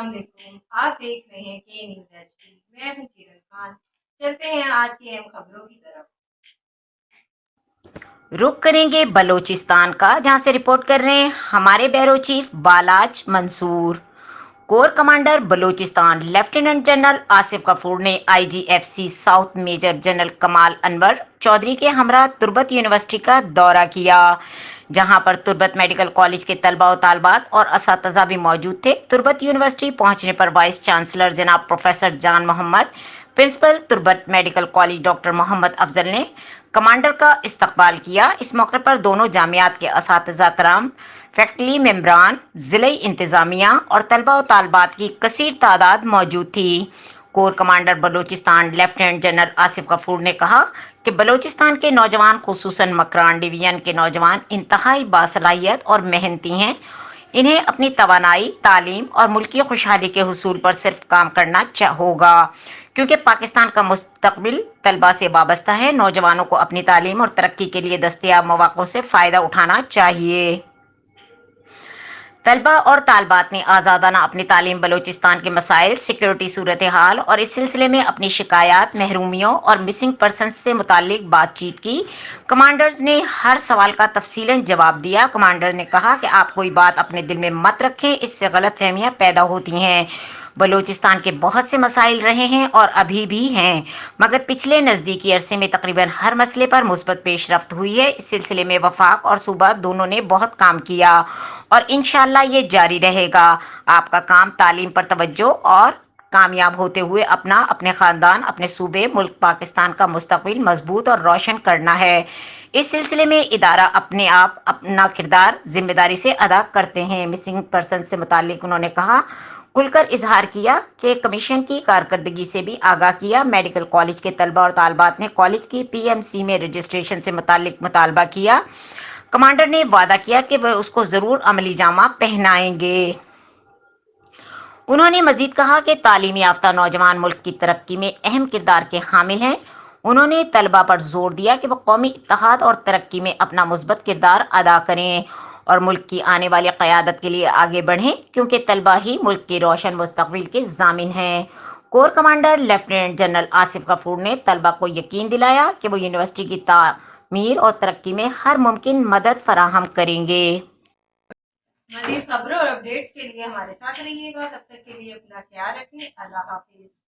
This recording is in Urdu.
السلام علیکم، آپ دیکھ رہے ہیں کے نیوز ایچ ڈی۔ میں ہوں کرن خان۔ چلتے ہیں آج کی اہم خبروں کی طرف۔ رخ کریں گے بلوچستان کا، جہاں سے رپورٹ کر رہے ہیں ہمارے bureau chief Balaj Mansoor. Corps commander Balochistan lieutenant general Asif Ghafoor نے I G F C south major general Kamal Anwar Chaudhry کے ہمراہ تربت یونیورسٹی کا دورہ کیا، جہاں پر تربت میڈیکل کالج کے طلباء و طالبات اور اساتذہ بھی موجود تھے۔ تربت یونیورسٹی پہنچنے پر وائس چانسلر جناب پروفیسر جان محمد، پرنسپل تربت میڈیکل کالج ڈاکٹر محمد افضل نے کمانڈر کا استقبال کیا۔ اس موقع پر دونوں جامعات کے اساتذہ کرام، فیکلٹی ممبران، ضلعی انتظامیہ اور طلباء و طالبات کی کثیر تعداد موجود تھی۔ کور commander Balochistan lieutenant general Asif Ghafoor نے کہا کہ بلوچستان کے نوجوان، خصوصاً مکران ڈویژن کے نوجوان انتہائی باصلاحیت اور محنتی ہیں۔ انہیں اپنی توانائی، تعلیم اور ملکی خوشحالی کے حصول پر صرف کام کرنا ہوگا، کیونکہ پاکستان کا مستقبل طلباء سے وابستہ ہے۔ نوجوانوں کو اپنی تعلیم اور ترقی کے لیے دستیاب مواقع سے فائدہ اٹھانا چاہیے۔ طلباء اور طالبات نے آزادانہ اپنی تعلیم، بلوچستان کے مسائل، سیکورٹی صورتحال اور اس سلسلے میں اپنی شکایات، محرومیوں اور مسنگ پرسنز سے متعلق بات چیت کی۔ کمانڈرز نے ہر سوال کا تفصیلاً جواب دیا۔ کمانڈر نے کہا کہ آپ کوئی بات اپنے دل میں مت رکھیں، اس سے غلط فہمیاں پیدا ہوتی ہیں۔ بلوچستان کے بہت سے مسائل رہے ہیں اور ابھی بھی ہیں، مگر پچھلے نزدیکی عرصے میں تقریباً ہر مسئلے پر مثبت پیش رفت ہوئی ہے۔ اس سلسلے میں وفاق اور صوبہ دونوں نے بہت کام کیا اور انشاءاللہ یہ جاری رہے گا۔ آپ کا کام تعلیم پر توجہ اور کامیاب ہوتے ہوئے اپنے خاندان، اپنے صوبے، ملک پاکستان کا مستقبل مضبوط اور روشن کرنا ہے۔ اس سلسلے میں ادارہ اپنا کردار ذمہ داری سے ادا کرتے ہیں۔ مسنگ پرسن سے متعلق انہوں نے کہا، کھل کر اظہار کیا کہ کمیشن کی کارکردگی سے بھی آگاہ کیا۔ میڈیکل کالج کے طلباء اور طالبات نے کالج کی پی ایم سی میں رجسٹریشن سے متعلق مطالبہ کیا۔ کمانڈر نے وعدہ کیا کہ وہ اس کو ضرور عملی جامہ پہنائیں گے۔ انہوں نے مزید کہا کہ تعلیم یافتہ نوجوان ملک کی ترقی میں اہم کردار کے حامل ہیں۔ انہوں نے طلباء پر زور دیا کہ وہ قومی اتحاد اور ترقی میں اپنا مثبت کردار ادا کریں اور ملک کی آنے والی قیادت کے لیے آگے بڑھیں، کیونکہ طلباء ہی ملک کے روشن مستقبل کے ضامن ہیں۔ Corps commander lieutenant general Asif Ghafoor نے طلباء کو یقین دلایا کہ وہ یونیورسٹی کی تعمیر اور ترقی میں ہر ممکن مدد فراہم کریں گے۔ مزید خبروں اور اپڈیٹس کے لیے ہمارے ساتھ رہیے گا۔ تب تک کے لیے اپنا خیال رکھیں۔ اللہ حافظ۔